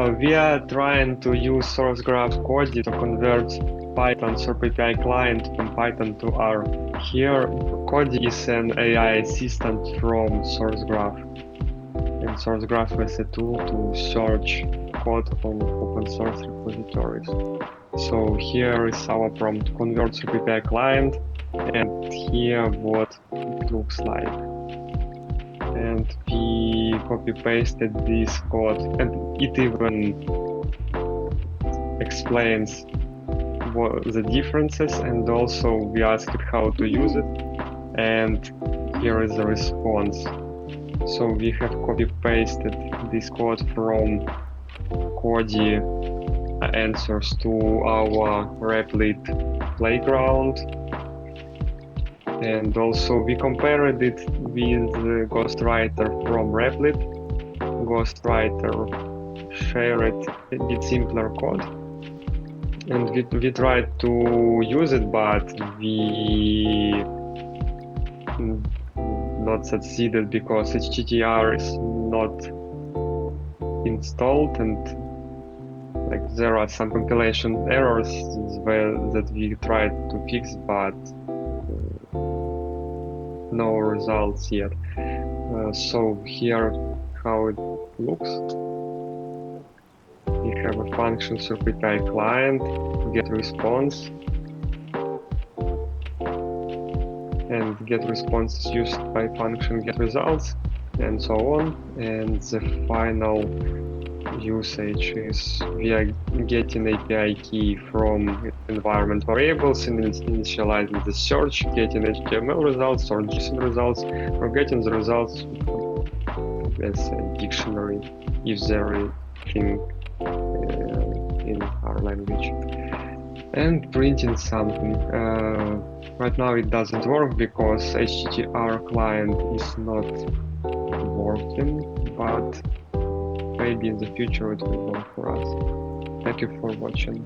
We are trying to use Sourcegraph Cody to convert Python SerpApi client from Python to R. Here, Cody is an AI assistant from Sourcegraph, and Sourcegraph is a tool to search code on open source repositories. So here is our prompt: convert SerpApi client, and here what it looks like. And we copy-pasted this code, and it even explains what the differences, and also we asked it how to use it, and here is the response. So we have copy-pasted this code from Cody answers to our Replit playground, and also we compared it with Ghostwriter from Replit. Ghostwriter shared a bit simpler code, and we tried to use it, but we not succeeded because HTTR is not installed, and like there are some compilation errors that we tried to fix, but no results yet. So here how it looks. We have a function SerpApi client, get response, and get response is used by function get results, and so on. And the final usage is we are getting API key from environment variables and initializing the search, getting HTML results or JSON results, or getting the results as a dictionary if there is anything in our language, and printing something. Right now it doesn't work because HTTR client is not working, but maybe in the future it will work for us. Thank you for watching.